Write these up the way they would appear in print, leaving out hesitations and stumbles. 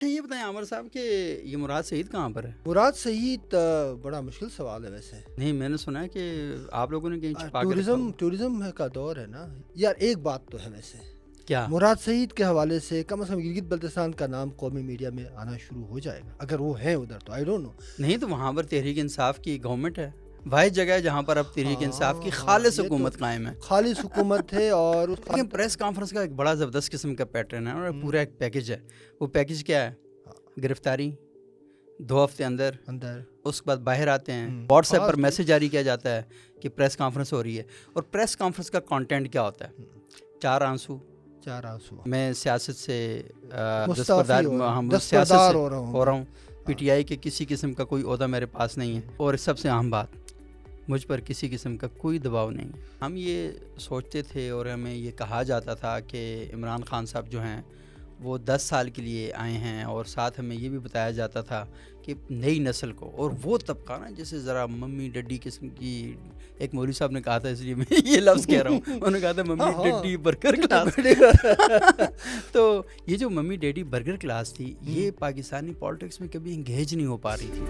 اچھا یہ بتائیں عامر صاحب کہ یہ مراد سعید کہاں پر ہے؟ مراد سعید بڑا مشکل سوال ہے ویسے. نہیں میں نے سنا ہے کہ آپ لوگوں نے کہیں چھپا کے رکھا ہوا. ٹورزم کا دور ہے نا یار. ایک بات تو ہے ویسے, کیا مراد سعید کے حوالے سے کم از کم گلگت بلتستان کا نام قومی میڈیا میں آنا شروع ہو جائے گا اگر وہ ہیں ادھر تو. I don't know. نہیں تو وہاں پر تحریک انصاف کی گورنمنٹ ہے, واحد جگہ ہے جہاں پر اب تحریک انصاف کی خالص حکومت قائم ہے. خالص حکومت ہے. اور لیکن پریس کانفرنس کا ایک بڑا زبردست قسم کا پیٹرن ہے اور پورا ایک پیکج ہے. وہ پیکج کیا ہے؟ گرفتاری 2 ہفتے اندر, اس کے بعد باہر آتے ہیں, واٹس ایپ پر میسج جاری کیا جاتا ہے کہ پریس کانفرنس ہو رہی ہے. اور پریس کانفرنس کا کانٹینٹ کیا ہوتا ہے؟ 4 آنسو. میں سیاست سے دستبردار ہو رہا ہوں, پی ٹی آئی کے کسی قسم کا کوئی عہدہ میرے پاس نہیں ہے, اور سب سے اہم بات مجھ پر کسی قسم کا کوئی دباؤ نہیں ہے. ہم یہ سوچتے تھے اور ہمیں یہ کہا جاتا تھا کہ عمران خان صاحب جو ہیں وہ 10 سال کے لیے آئے ہیں, اور ساتھ ہمیں یہ بھی بتایا جاتا تھا کہ نئی نسل کو, اور وہ طبقہ نا جیسے ذرا ممی ڈڈی قسم کی, ایک مولوی صاحب نے کہا تھا اس لیے میں یہ لفظ کہہ رہا ہوں, انہوں نے کہا تھا ممی ڈڈی برگر کلاس. تو یہ جو ممی ڈیڈی برگر کلاس تھی یہ پاکستانی پالیٹکس میں کبھی انگیج نہیں ہو پا رہی تھی.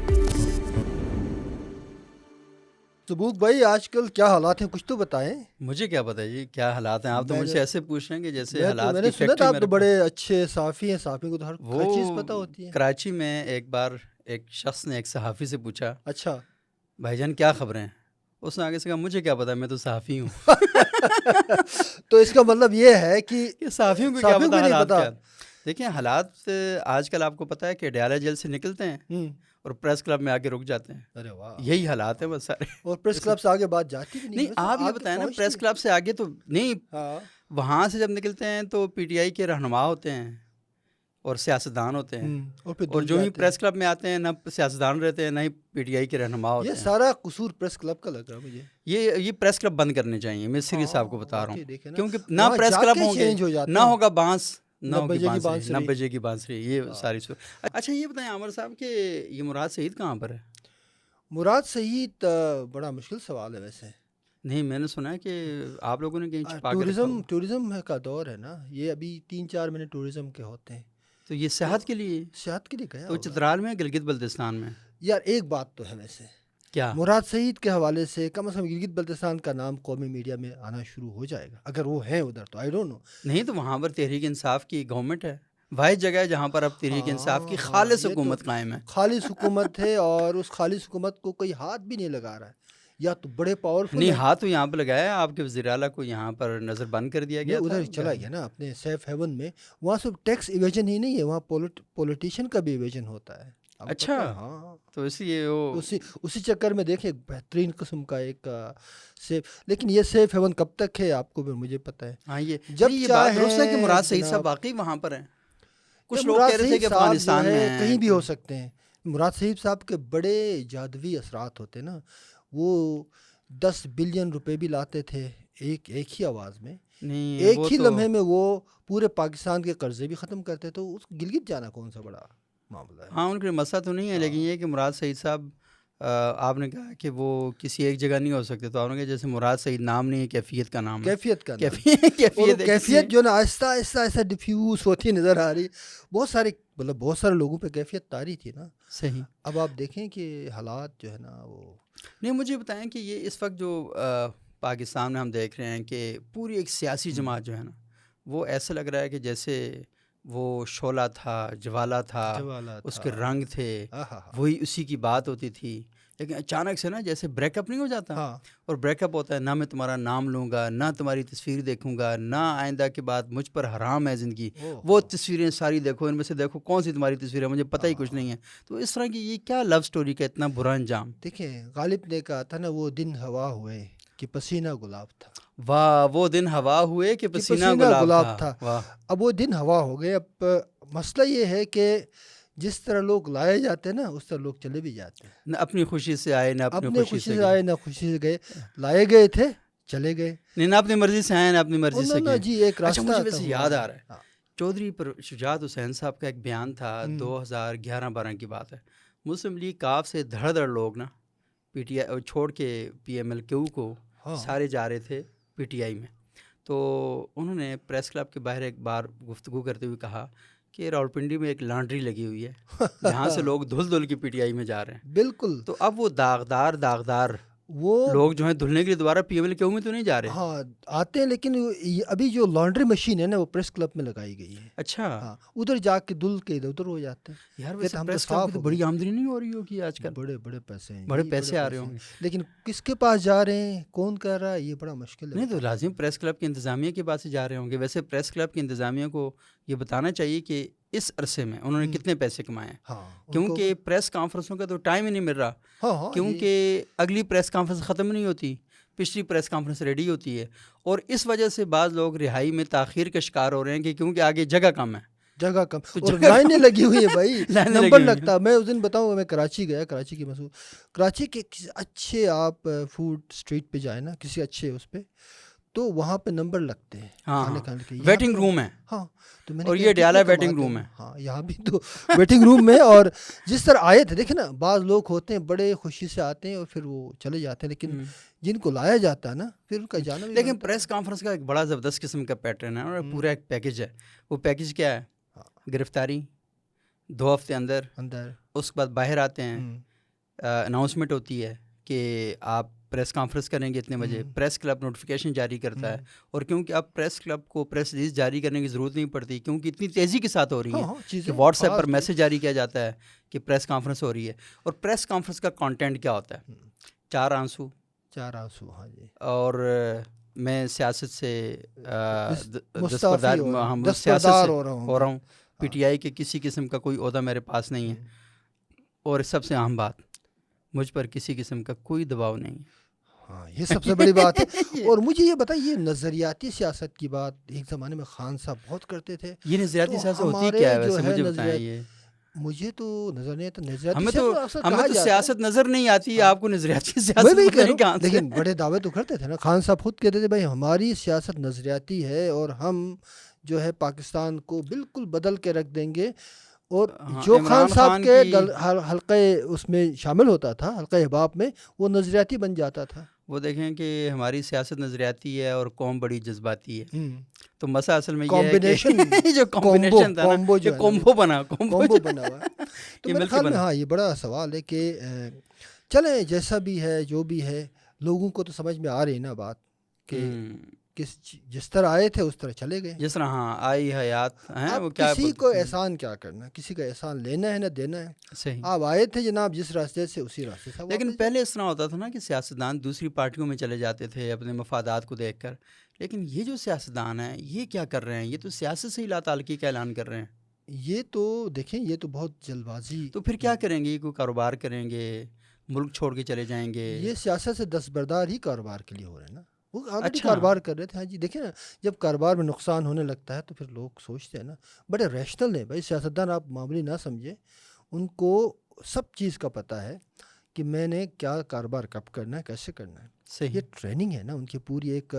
سبوک بھائی آج کل کیا حالات ہیں کچھ تو بتائیں. مجھے کیا پتہ جی کیا حالات ہیں, آپ تو مجھ سے ایسے پوچھ رہے ہیں کہ جیسے حالات میں نے سنا تھا آپ تو بڑے اچھے صحافی ہیں, صحافی کو تو ہر چیز پتہ ہوتی ہے. کراچی میں ایک بار ایک شخص نے ایک صحافی سے پوچھا, اچھا بھائی جان کیا خبریں ہیں؟ اس نے آگے سے کہا مجھے کیا پتا, میں تو صحافی ہوں. تو اس کا مطلب یہ ہے کہ صحافیوں کو کیا پتا حالات کیا. دیکھیں حالات آج کل آپ کو پتا ہے کہ ڈیالہ جیل سے نکلتے ہیں اور پریس کلب میں آگے رک جاتے ہیں. ارے واہ, یہی حالات ہیں بس سارے. اور پریس کلب سے آگے بات جاتی بھی نہیں, آپ یہ بتائیں نا پریس کلب سے آگے تو نہیں, وہاں سے جب نکلتے ہیں تو پی ٹی آئی کے رہنما ہوتے ہیں اور سیاستدان ہوتے ہیں, اور جو ہی پریس کلب میں آتے ہیں نہ سیاستدان رہتے ہیں نہ ہی پی ٹی آئی کے رہنما ہوتے ہیں. یہ سارا قصور پریس کلب کا لگ رہا ہے مجھے. یہ پریس کلب بند کرنے چاہیے, میں سیریس آپ کو بتا رہا ہوں, کیونکہ نہ پریس کلب ہوں گے نہ ہوگا بانس, نہ بجے کی بانسری, یہ ساری صورت. اچھا یہ بتائیں عامر صاحب کہ یہ مراد سعید کہاں پر ہے؟ مراد سعید بڑا مشکل سوال ہے ویسے. نہیں میں نے سنا ہے کہ آپ لوگوں نے کہیں چھپا کے رکھا ہوا. ٹورزم کا دور ہے نا یہ, ابھی 3-4 مہینے ٹورزم کے ہوتے ہیں. تو یہ صحت کے لیے گیا تو چترال میں گلگت بلتستان میں. یار ایک بات تو ہے ویسے, کیا مراد سعید کے حوالے سے کم از کم گلگت بلتستان کا نام قومی میڈیا میں آنا شروع ہو جائے گا اگر وہ ہیں ادھر تو. I don't know. نہیں تو وہاں پر تحریک انصاف کی گورنمنٹ ہے, واحد جگہ ہے جہاں پر اب تحریک انصاف کی خالص حکومت قائم ہے. خالص حکومت ہے, اور اس خالص حکومت کو کوئی ہاتھ بھی نہیں لگا رہا ہے, یا تو بڑے پاورفل. نہیں ہاتھ تو یہاں پہ لگایا, آپ کے وزیر اعلیٰ کو یہاں پر نظر بند کر دیا گیا, ادھر چلا گیا نا اپنے سیف ہیون میں. وہاں صرف ٹیکس ایویژن ہی نہیں ہے, وہاں پولیٹیشین کا بھی ایویژن ہوتا ہے. اچھا ہاں, تو اس لیے اسی چکر میں دیکھیں بہترین قسم کا ایک سیف. لیکن یہ سیف ہیون کب تک ہے آپ کو بھی مجھے پتہ ہے. ہاں یہ جب یہ بات درست ہے کہ مراد سعید صاحب واقعی وہاں پر ہیں. کچھ لوگ کہہ رہے تھے کہ افغانستان میں کہیں بھی ہو سکتے ہیں. مراد سعید صاحب کے بڑے جادوی اثرات ہوتے نا, وہ 10 بلین روپے بھی لاتے تھے ایک ہی آواز میں. ایک ہی لمحے میں وہ پورے پاکستان کے قرضے بھی ختم کرتے. تو اس گلگت جانا کون سا بڑا معاملہ ہے. ہاں ان کے مسئلہ تو نہیں ہے, لیکن یہ کہ مراد سعید صاحب آپ نے کہا کہ وہ کسی ایک جگہ نہیں ہو سکتے, تو آپ نے کہا جیسے مراد سعید نام نہیں ہے, کیفیت کا نام ہے. کیفیت جو نا آہستہ آہستہ ڈیفیوز ہوتی نظر آ رہی. بہت سارے لوگوں پہ کیفیت طاری تھی نا. صحیح. اب آپ دیکھیں کہ حالات جو ہے نا وہ نہیں. مجھے بتائیں کہ یہ اس وقت جو پاکستان میں ہم دیکھ رہے ہیں کہ پوری ایک سیاسی جماعت جو ہے نا, وہ ایسا لگ رہا ہے کہ جیسے وہ شعلہ تھا, جوالا تھا, اس کے رنگ تھے, وہی اسی کی بات ہوتی تھی. لیکن اچانک سے نا جیسے بریک اپ نہیں ہو جاتا, اور بریک اپ ہوتا ہے, نہ میں تمہارا نام لوں گا, نہ تمہاری تصویر دیکھوں گا, نہ آئندہ کے بعد مجھ پر حرام ہے زندگی, وہ تصویریں ساری دیکھو, ان میں سے دیکھو کون سی تمہاری تصویر ہے, مجھے پتہ ہی کچھ نہیں ہے. تو اس طرح کی یہ کیا لو سٹوری کا اتنا برا انجام. دیکھیں غالب نے کہا تھا نا, وہ دن ہوا ہوئے کہ پسینہ گلاب تھا. واہ, وہ دن ہوا ہوئے کہ پسینہ گلاب تھا. اب وہ دن ہوا ہو گئے. اب مسئلہ یہ ہے کہ جس طرح لوگ لائے جاتے ہیں نا اس طرح لوگ چلے بھی جاتے ہیں. نہ اپنی خوشی سے آئے, نہ اپنی خوشی سے آئے, نہ خوشی سے گئے. لائے گئے تھے چلے گئے, نہیں نہ اپنی مرضی سے آئے, نہ اپنی مرضی سے گئے. جی ایک راستہ. مجھے ویسے یاد آ رہا ہے, چودھری پر شجاعت حسین صاحب کا ایک بیان تھا, 2011-12 کی بات ہے. مسلم لیگ کاف سے دھڑ لوگ نا پی ٹی آئی چھوڑ کے پی ایم ایل کیو کو سارے جا رہے تھے پی ٹی آئی میں. تو انہوں نے پریس کلب کے باہر ایک بار گفتگو کرتے ہوئے کہا کہ راولپنڈی میں ایک لانڈری لگی ہوئی ہے جہاں سے لوگ دھل دھل کی پی ٹی آئی میں جا رہے ہیں. بالکل. تو اب وہ داغدار وہ لوگ جو ہیں دھلنے کے لیے دوبارہ پی ایم ایل کے میں تو نہیں جا رہے. ہاں آتے ہیں، لیکن ابھی جو لانڈری مشین ہے نا وہ پریس کلب میں لگائی گئی ہے. اچھا. ہاں ادھر جا کے دھل کے ادھر ادھر ہو جاتے ہیں. یار ویسے پریس کلب کی تو بڑی آمدنی نہیں ہو رہی ہوگی آج کل. بڑے بڑے پیسے ہیں، بڑے پیسے آ رہے ہوں گے، لیکن کس کے پاس جا رہے ہیں، کون کر رہا ہے، یہ بڑا مشکل ہے. نہیں تو لازم پریس کلب کی انتظامیہ کے پاس سے جا رہے ہوں گے. ویسے پریس کلب کی انتظامیہ کو یہ بتانا چاہیے کہ اس عرصے میں انہوں نے کتنے پیسے کمائے، کیونکہ پریس کانفرنسوں کا تو ٹائم ہی نہیں مل رہا، کیونکہ اگلی پریس کانفرنس ختم نہیں ہوتی، پچھلی پریس کانفرنس ریڈی ہوتی ہے. اور اس وجہ سے بعض لوگ رہائی میں تاخیر کا شکار ہو رہے ہیں کہ کیونکہ آگے جگہ کم ہے. جگہ کم اور لائنیں لگی ہوئی ہیں بھائی، نمبر لگتا. میں اس دن بتاؤں، میں کراچی گیا، کراچی کی مسئول، کراچی کے کسی اچھے آپ فوڈ اسٹریٹ پہ جائیں نا، کسی اچھے اس پہ، تو وہاں پہ نمبر لگتے ہیں کھانے کھانے کے. ویٹنگ روم ہے. ہاں تو میں نے، اور یہ ڈیالہ ویٹنگ روم ہے. ہاں یہاں بھی تو ویٹنگ روم میں. اور جس طرح آئے تھے، دیکھیں نا، بعض لوگ ہوتے ہیں بڑے خوشی سے آتے ہیں اور پھر وہ چلے جاتے ہیں، لیکن جن کو لایا جاتا ہے نا پھر ان کا جانا بھی. لیکن پریس کانفرنس کا ایک بڑا زبردست قسم کا پیٹرن ہے اور پورا ایک پیکج ہے. وہ پیکج کیا ہے؟ گرفتاری 2 ہفتے اندر، اس کے بعد باہر آتے ہیں، اناؤنسمنٹ ہوتی ہے کہ آپ پریس کانفرنس کریں گے اتنے بجے. پریس کلب نوٹیفیکیشن جاری کرتا ہے، اور کیونکہ اب پریس کلب کو پریس ریلیز جاری کرنے کی ضرورت نہیں پڑتی، کیونکہ اتنی تیزی کے ساتھ ہو رہی ہے کہ واٹس ایپ پر میسج جاری کیا جاتا ہے کہ پریس کانفرنس ہو رہی ہے. اور پریس کانفرنس کا کانٹینٹ کیا ہوتا ہے؟ 4 آنسو. ہاں جی. اور میں سیاست سے دستبردار ہو رہا ہوں، پی ٹی آئی کے کسی قسم کا کوئی عہدہ میرے پاس نہیں ہے، اور سب سے اہم بات، مجھ پر کسی قسم کا کوئی دباؤ نہیں ہے. ہاں یہ سب سے بڑی بات ہے. اور مجھے یہ بتائیے، نظریاتی سیاست کی بات ایک زمانے میں خان صاحب بہت کرتے تھے. یہ نظریاتی سیاست ہوتی کیا ہے ویسے مجھے بتائیں. یہ مجھے تو ہمیں تو سیاست نظر نہیں آتی، آپ کو نظریاتی سیاست. لیکن بڑے دعوے تو کرتے تھے نا. خان صاحب خود کہتے تھے بھائی ہماری سیاست نظریاتی ہے اور ہم جو ہے پاکستان کو بالکل بدل کے رکھ دیں گے. اور جو خان صاحب کے حلقہ اس میں شامل ہوتا تھا، حلقہ احباب میں، وہ نظریاتی بن جاتا تھا. وہ دیکھیں کہ ہماری سیاست نظریاتی ہے اور قوم بڑی جذباتی ہے. تو مسئلہ اصل میں یہ ہے کہ جو کمبینیشن تھا نا، جو کومبو بنا ہوا. تو میرے خیال میں ہاں یہ بڑا سوال ہے کہ چلیں جیسا بھی ہے جو بھی ہے، لوگوں کو تو سمجھ میں آ رہی نا بات کہ جس طرح آئے تھے اس طرح چلے گئے. جس طرح ہاں آئی حیات ہیں. وہ کسی کو احسان کیا کرنا، کسی کا احسان لینا ہے نہ دینا ہے. صحیح. آپ آئے تھے جناب جس راستے سے، اسی راستے سے. لیکن پہلے اس طرح ہوتا تھا نا کہ سیاستدان دوسری پارٹیوں میں چلے جاتے تھے اپنے مفادات کو دیکھ کر. لیکن یہ جو سیاستدان ہیں یہ کیا کر رہے ہیں؟ یہ تو سیاست سے ہی لا تعلقی کا اعلان کر رہے ہیں. یہ تو دیکھیں، یہ تو بہت جلد بازی. تو پھر کیا کریں گے؟ کوئی کاروبار کریں گے، ملک چھوڑ کے چلے جائیں گے. یہ سیاست سے دستبردار ہی کاروبار کے لیے ہو رہے ہیں نا. وہ آلریڈی کاروبار کر رہے تھے. ہاں جی دیکھیں نا، جب کاروبار میں نقصان ہونے لگتا ہے تو پھر لوگ سوچتے ہیں نا. بڑے ریشنل ہیں بھائی سیاستدان، آپ معمولی نہ سمجھیں. ان کو سب چیز کا پتہ ہے کہ میں نے کیا کاروبار کب کرنا ہے، کیسے کرنا ہے. صحیح. یہ ٹریننگ ہے نا ان کی پوری. ایک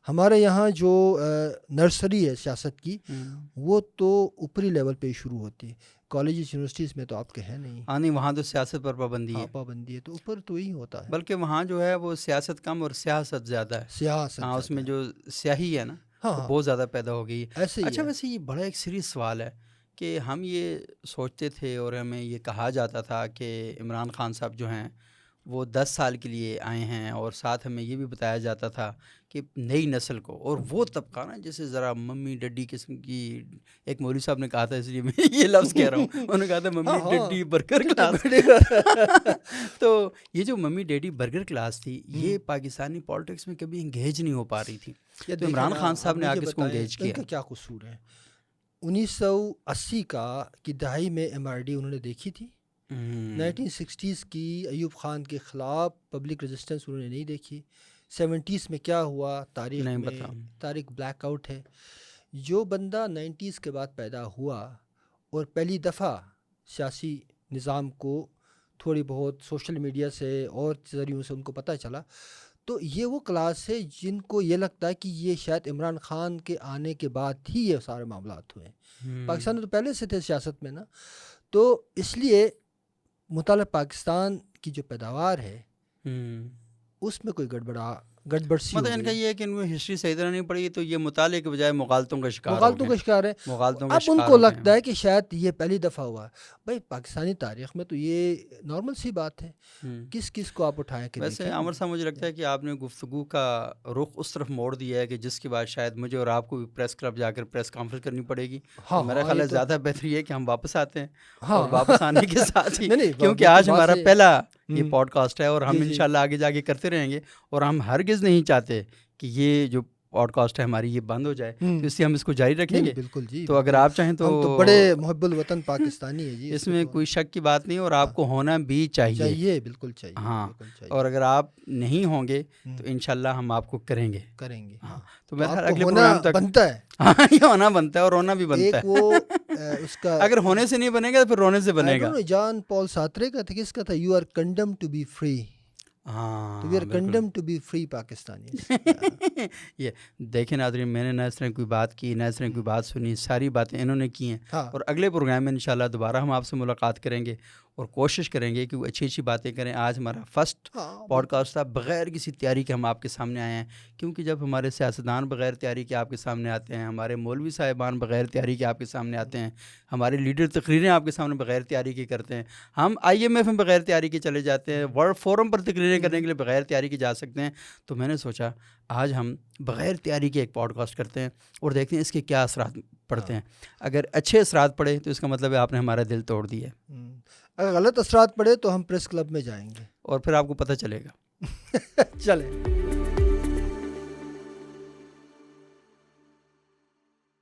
ہمارے یہاں جو نرسری ہے سیاست کی، وہ تو اوپری لیول پہ ہی شروع ہوتی ہے. کالجز یونیورسٹیز میں تو آپ کے ہیں نہیں. ہاں نہیں، وہاں تو سیاست پر پابندی ہے. پابندی ہے تو اوپر تو ہی ہوتا ہے. بلکہ وہاں جو ہے وہ سیاست کم اور سیاست زیادہ ہے. سیاست ہاں، اس میں جو سیاہی ہے نا وہ بہت زیادہ پیدا ہو گئی ہے. اچھا ویسے یہ بڑا ایک سیریس سوال ہے کہ ہم یہ سوچتے تھے اور ہمیں یہ کہا جاتا تھا کہ عمران خان صاحب جو ہیں وہ 10 سال کے لیے آئے ہیں، اور ساتھ ہمیں یہ بھی بتایا جاتا تھا کہ نئی نسل کو، اور وہ طبقہ نا جیسے ذرا ممی ڈڈی قسم کی، ایک مولوی صاحب نے کہا تھا، اس لیے میں یہ لفظ کہہ رہا ہوں، انہوں نے کہا تھا ممی ڈڈی برگر کلاس. تو یہ جو ممی ڈیڈی برگر کلاس تھی، یہ پاکستانی پالیٹکس میں کبھی انگیج نہیں ہو پا رہی تھی. تو عمران خان صاحب نے آ کے اس کو انگیج کیا. کیا قصور ہے؟ 1980 کی دہائی میں MRD انہوں نے دیکھی تھی. 1960s کی ایوب خان کے خلاف پبلک ریزسٹنس انہوں نے نہیں دیکھی. 70s میں کیا ہوا تاریخ میں، تاریخ بلیک آؤٹ ہے. جو بندہ 90s کے بعد پیدا ہوا اور پہلی دفعہ سیاسی نظام کو تھوڑی بہت سوشل میڈیا سے اور ذریعوں سے ان کو پتہ چلا، تو یہ وہ کلاس ہے جن کو یہ لگتا ہے کہ یہ شاید عمران خان کے آنے کے بعد ہی یہ سارے معاملات ہوئے. پاکستان میں تو پہلے سے تھے سیاست میں نا. تو اس لیے مطالعہ پاکستان کی جو پیداوار ہے اس میں کوئی گڑبڑ سی مطلب ان کا یہ ہے کہ ان کو ہسٹری صحیح طرح نہیں پڑی تو یہ مطالعے کے بجائے مغالطوں کا شکار ہے. اب ان کو لگتا ہے کہ شاید یہ پہلی دفعہ ہوا ہے. بھائی پاکستانی تاریخ میں تو یہ نارمل سی بات ہے, کس کو آپ اٹھائیں کہ ویسے عامر صاحب مجھے لگتا ہے کہ آپ نے گفتگو کا رخ اس طرف موڑ دیا ہے کہ جس کے بعد شاید مجھے اور آپ کو بھی پریس کلب جا کر پریس کانفرنس کرنی پڑے گی. میرا خیال ہے زیادہ بہتر یہ ہے کہ ہم واپس آتے ہیں اور واپس آنے کے ساتھ ہی کیونکہ آج ہمارا پہلا یہ پوڈ کاسٹ ہے اور ہم انشاءاللہ آگے جا کے کرتے رہیں گے اور ہم ہرگز نہیں چاہتے کہ یہ جو پوڈ کاسٹ ہے ہماری یہ بند ہو جائے, تو اس لیے ہم اس کو جاری رکھیں گے. بالکل جی, تو اگر آپ چاہیں تو بڑے محب الوطن پاکستانی ہے جی, اس میں کوئی شک کی بات نہیں اور آپ کو ہونا بھی چاہیے. بالکل چاہیے. ہاں, اور اگر آپ نہیں ہوں گے تو انشاءاللہ ہم آپ کو کریں گے. ہاں, تو میرا اگلے پروگرام تک بنتا ہے. ہاں, یہ ہونا بنتا ہے اور رونا بھی بنتا ہے. وہ اس کا اگر ہونے سے نہیں بنے گا تو پھر رونے سے بنے گا. جان پال سارترے کا تھا, کس کا تھا, you are condemned to be free. ہاں, we are condemned to be free Pakistani. یہ دیکھیں ناظرین, میں نے نہ اس طرح کوئی بات کی نہ اس طرح کوئی بات سنی, ساری باتیں انہوں نے کی ہیں. اور اگلے پروگرام میں انشاءاللہ دوبارہ ہم آپ سے ملاقات کریں گے اور کوشش کریں گے کہ وہ اچھی اچھی باتیں کریں. آج ہمارا فرسٹ پوڈ کاسٹ تھا, بغیر کسی تیاری کے ہم آپ کے سامنے آئے ہیں, کیونکہ جب ہمارے سیاستدان بغیر تیاری کے آپ کے سامنے آتے ہیں, ہمارے مولوی صاحبان بغیر تیاری کے آپ کے سامنے آتے ہیں, ہمارے لیڈر تقریریں آپ کے سامنے بغیر تیاری کے کرتے ہیں, ہم IMF میں بغیر تیاری کے چلے جاتے ہیں, ورلڈ فورم پر تقریریں کرنے کے لیے بغیر تیاری کے جا سکتے ہیں, تو میں نے سوچا آج ہم بغیر تیاری کے ایک پوڈ کاسٹ کرتے ہیں اور دیکھتے ہیں اس کے کیا اثرات پڑتے ہیں. اگر اچھے اثرات پڑے تو اس کا مطلب ہے آپ نے ہمارا دل توڑ دیا ہے, اگر غلط اثرات پڑے تو ہم پریس کلب میں جائیں گے اور پھر آپ کو پتہ چلے گا. چلیں.